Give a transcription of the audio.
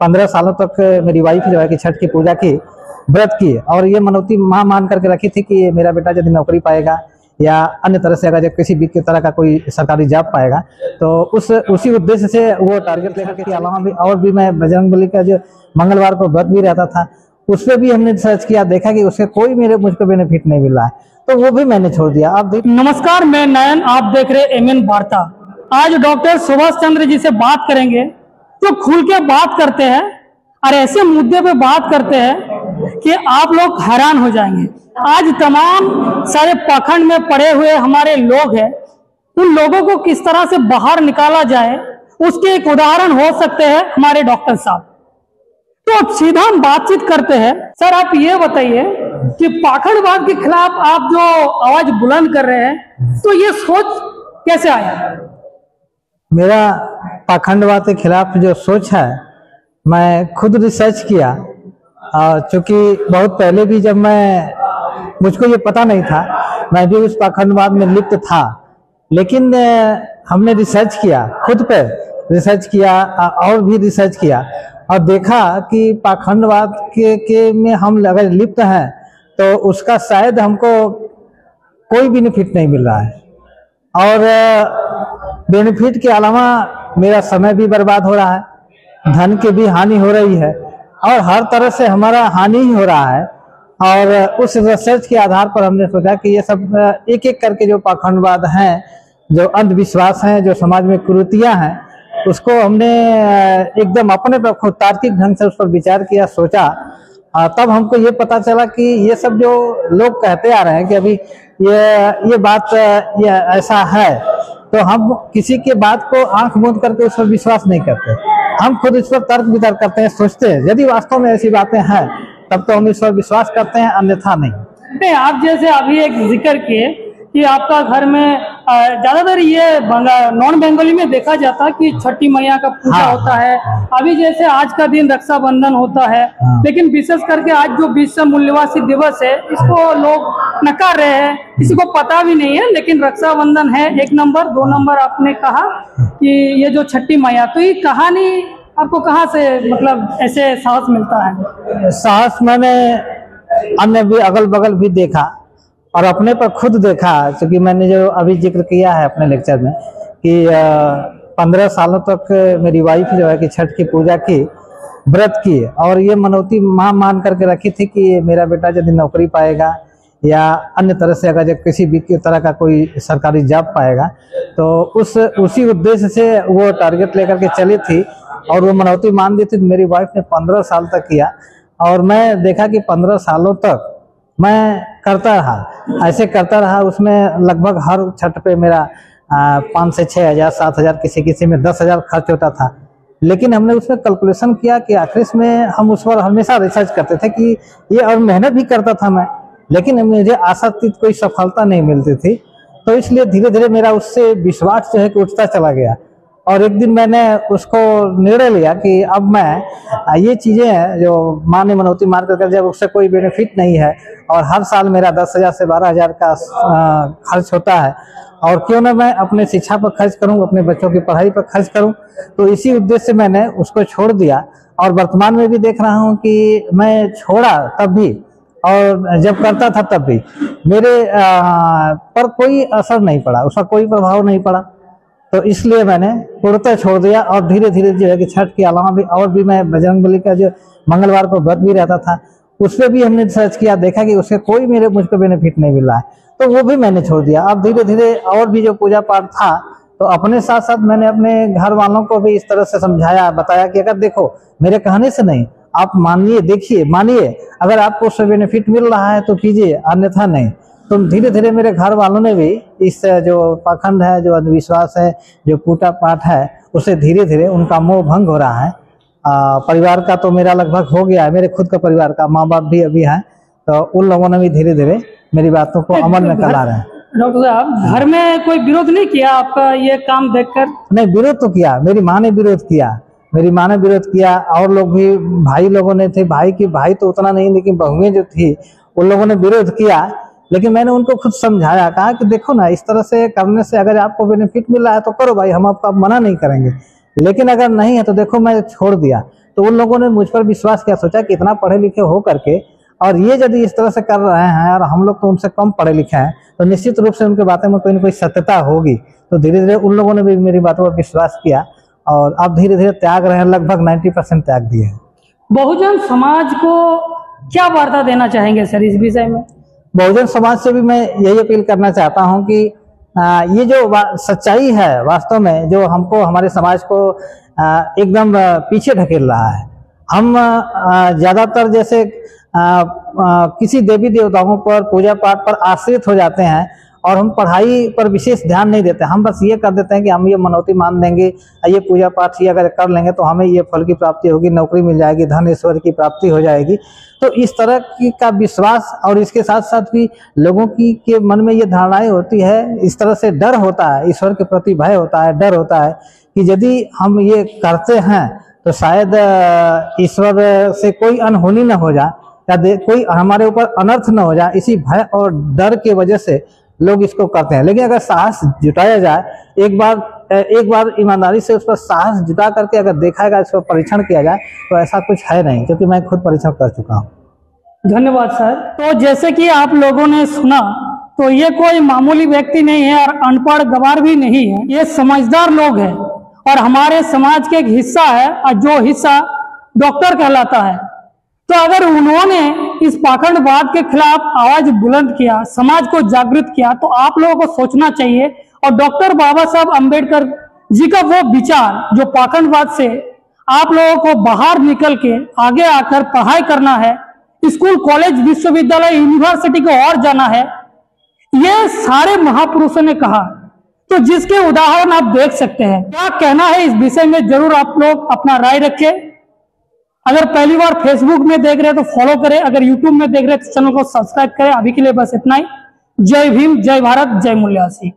15 सालों तक मेरी वाइफ जो है कि छठ की पूजा की, व्रत की, और ये मनौती माँ मान करके रखी थी कि मेरा बेटा यदि नौकरी पाएगा या अन्य तरह से अगर जब किसी भी तरह का कोई सरकारी जॉब पाएगा तो उसी उद्देश्य से वो टारगेट लेकर के अलावा भी और भी मैं बजरंगबली का जो मंगलवार को व्रत भी रहता था, उस पर भी हमने रिसर्च किया, देखा कि उससे कोई मुझको बेनिफिट नहीं मिल रहा है, तो वो भी मैंने छोड़ दिया। आप नमस्कार, मैं नयन, आप देख रहे MN वार्ता। आज डॉक्टर सुभाष चंद्र जी से बात करेंगे, तो खुल के बात करते हैं और ऐसे मुद्दे पे बात करते हैं कि आप लोग हैरान हो जाएंगे। आज तमाम सारे पाखंड में पड़े हुए हमारे लोग हैं, उन लोगों को किस तरह से बाहर निकाला जाए, उसके एक उदाहरण हो सकते हैं हमारे डॉक्टर साहब। तो सीधा हम बातचीत करते हैं। सर, आप ये बताइए कि पाखंडवाद के खिलाफ आप जो आवाज बुलंद कर रहे हैं, तो ये सोच कैसे आया? मेरा पाखंडवाद के खिलाफ जो सोच है, मैं खुद रिसर्च किया, और चूंकि बहुत पहले भी जब मुझको ये पता नहीं था, मैं भी उस पाखंडवाद में लिप्त था, लेकिन हमने रिसर्च किया, खुद पे रिसर्च किया और भी रिसर्च किया, और देखा कि पाखंडवाद के में हम अगर लिप्त हैं तो उसका शायद हमको कोई बेनिफिट नहीं मिल रहा है, और बेनिफिट के अलावा मेरा समय भी बर्बाद हो रहा है, धन की भी हानि हो रही है, और हर तरह से हमारा हानि ही हो रहा है। और उस रिसर्च के आधार पर हमने सोचा कि ये सब एक एक करके जो पाखंडवाद हैं, जो अंधविश्वास हैं, जो समाज में कुरीतियां हैं, उसको हमने एकदम अपने पर खुद तार्किक ढंग से उस पर विचार किया, सोचा, तब हमको ये पता चला कि ये सब जो लोग कहते आ रहे हैं कि अभी ये बात ये ऐसा है, तो हम किसी के बात को आंख मूंद करके उस पर विश्वास नहीं करते, हम खुद इस पर तर्क वितर्क करते हैं, सोचते हैं, यदि वास्तव में ऐसी बातें हैं तब तो हम इस पर विश्वास करते हैं, अन्यथा नहीं। आप जैसे अभी एक जिक्र किए कि आपका घर में ज्यादातर ये नॉन बंगाली में देखा जाता है कि छठी मैया का पूजा होता है। अभी जैसे आज का दिन रक्षाबंधन होता है, लेकिन विशेष करके आज जो विश्व मूल्यवासी दिवस है, इसको लोग नकार रहे हैं, किसी को पता भी नहीं है, लेकिन रक्षाबंधन है 1 नंबर। 2 नंबर आपने कहा कि ये जो छठी मैया, तो ये कहानी आपको कहाँ से मतलब ऐसे साहस मिलता है? साहस मैंने अन्य भी अगल बगल भी देखा और अपने पर खुद देखा, क्योंकि मैंने जो अभी जिक्र किया है अपने लेक्चर में कि 15 सालों तक मेरी वाइफ जो है कि छठ की पूजा की, व्रत की, और ये मनौती माँ मान करके रखी थी कि मेरा बेटा यदि नौकरी पाएगा या अन्य तरह से अगर जब किसी भी तरह का कोई सरकारी जॉब पाएगा तो उसी उद्देश्य से वो टारगेट लेकर के चली थी, और वो मनौती मान दी थी। मेरी वाइफ ने 15 साल तक किया, और मैं देखा कि 15 सालों तक मैं करता रहा, ऐसे करता रहा। उसमें लगभग हर छठ पे मेरा 5 से 6 हज़ार, 7 हज़ार, किसी में 10 हज़ार खर्च होता था। लेकिन हमने उसमें कैलकुलेशन किया कि आखिर इसमें हम उस पर हमेशा रिसर्च करते थे कि ये, और मेहनत भी करता था मैं, लेकिन मुझे आशातीत कोई सफलता नहीं मिलती थी। तो इसलिए धीरे धीरे मेरा उससे विश्वास जो है कि उठता चला गया, और एक दिन मैंने उसको निर्णय लिया कि अब मैं ये चीज़ें जो माँ ने मनौती मार कर, जब उससे कोई बेनिफिट नहीं है और हर साल मेरा 10 हज़ार से 12 हज़ार का खर्च होता है, और क्यों ना मैं अपने शिक्षा पर खर्च करूं, अपने बच्चों की पढ़ाई पर खर्च करूं, तो इसी उद्देश्य से मैंने उसको छोड़ दिया। और वर्तमान में भी देख रहा हूं कि मैं छोड़ा तब भी, और जब करता था तब भी मेरे पर कोई असर नहीं पड़ा, उसका कोई प्रभाव नहीं पड़ा। तो इसलिए मैंने पूर्णतः छोड़ दिया, और धीरे धीरे जो है कि छठ के अलावा भी और भी मैं बजरंगबली का जो मंगलवार को व्रत भी रहता था, उस पर भी हमने रिसर्च किया, देखा कि उससे कोई मुझको बेनिफिट नहीं मिल रहा है, तो वो भी मैंने छोड़ दिया। अब धीरे धीरे और भी जो पूजा पाठ था, तो अपने साथ साथ मैंने अपने घर वालों को भी इस तरह से समझाया, बताया कि अगर देखो मेरे कहने से नहीं, आप मानिए, देखिए, मानिए, अगर आपको उससे बेनिफिट मिल रहा है तो कीजिए, अन्यथा नहीं। तो धीरे धीरे मेरे घर वालों ने भी इस जो पाखंड है, जो अंधविश्वास है, जो पूजा पाठ है, उससे धीरे धीरे उनका मोह भंग हो रहा है। परिवार का तो मेरा लगभग हो गया है, मेरे खुद का परिवार का, माँ बाप भी अभी हैं, तो उन लोगों ने भी धीरे धीरे मेरी बातों को अमल में ला रहे हैं। डॉक्टर साहब, घर में कोई विरोध नहीं किया आपका ये काम देखकर? नहीं, विरोध तो किया, मेरी माँ ने विरोध किया, मेरी माँ ने विरोध किया, और लोग भी, भाई लोगों ने थे, भाई तो उतना नहीं, लेकिन बहुएं जो थी उन लोगों ने विरोध किया। लेकिन मैंने उनको खुद समझाया, कहा कि देखो ना, इस तरह से करने से अगर आपको बेनिफिट मिल रहा है तो करो भाई, हम आपको मना नहीं करेंगे, लेकिन अगर नहीं है तो देखो मैं छोड़ दिया। तो उन लोगों ने मुझ पर विश्वास किया, सोचा कि इतना पढ़े लिखे हो करके और ये यदि इस तरह से कर रहे हैं और हम लोग तो उनसे कम पढ़े लिखे हैं, तो निश्चित रूप से उनकी बातें में कोई ना कोई सत्यता होगी। तो धीरे धीरे उन लोगों ने भी मेरी बातों पर विश्वास किया और अब धीरे धीरे त्याग रहे हैं, लगभग 90% त्याग दिए हैं। बहुजन समाज को क्या वार्ता देना चाहेंगे सर इस विषय में? बहुजन समाज से भी मैं यही अपील करना चाहता हूं कि ये जो सच्चाई है वास्तव में जो हमको हमारे समाज को एकदम पीछे ढकेल रहा है। हम ज्यादातर जैसे किसी देवी देवताओं पर पूजा पाठ पर आश्रित हो जाते हैं और हम पढ़ाई पर विशेष ध्यान नहीं देते। हम बस ये कर देते हैं कि हम ये मनौती मान देंगे, ये पूजा पाठ ये अगर कर लेंगे तो हमें ये फल की प्राप्ति होगी, नौकरी मिल जाएगी, धन ऐश्वर्य की प्राप्ति हो जाएगी। तो इस तरह की का विश्वास और इसके साथ साथ भी लोगों की के मन में ये धारणाएं होती है, इस तरह से डर होता है, ईश्वर के प्रति भय होता है, डर होता है कि यदि हम ये करते हैं तो शायद ईश्वर से कोई अनहोनी न हो जाए या कोई हमारे ऊपर अनर्थ न हो जाए। इसी भय और डर की वजह से लोग इसको करते हैं। लेकिन अगर साहस जुटाया जाए, एक बार ईमानदारी से उस पर साहस जुटा करके अगर देखा जाए, इस पर परीक्षण किया जाए तो ऐसा कुछ है नहीं, क्योंकि मैं खुद परीक्षण कर चुका हूँ। धन्यवाद सर। तो जैसे कि आप लोगों ने सुना, तो ये कोई मामूली व्यक्ति नहीं है और अनपढ़ गवार भी नहीं है, ये समझदार लोग हैं और हमारे समाज के एक हिस्सा है और जो हिस्सा डॉक्टर कहलाता है। तो अगर उन्होंने इस पाखंडवाद के खिलाफ आवाज बुलंद किया, समाज को जागृत किया, तो आप लोगों को सोचना चाहिए और डॉक्टर बाबा साहब अंबेडकर जी का वो विचार जो पाखंडवाद से आप लोगों को बाहर निकल के आगे आकर पढ़ाई करना है, स्कूल कॉलेज विश्वविद्यालय यूनिवर्सिटी को और जाना है, ये सारे महापुरुषों ने कहा। तो जिसके उदाहरण आप देख सकते हैं। क्या कहना है इस विषय में जरूर आप लोग अपना राय रखें। अगर पहली बार फेसबुक में देख रहे हैं तो फॉलो करें, अगर यूट्यूब में देख रहे हैं तो चैनल को सब्सक्राइब करें। अभी के लिए बस इतना ही। जय भीम, जय भारत, जय मूल्यासी।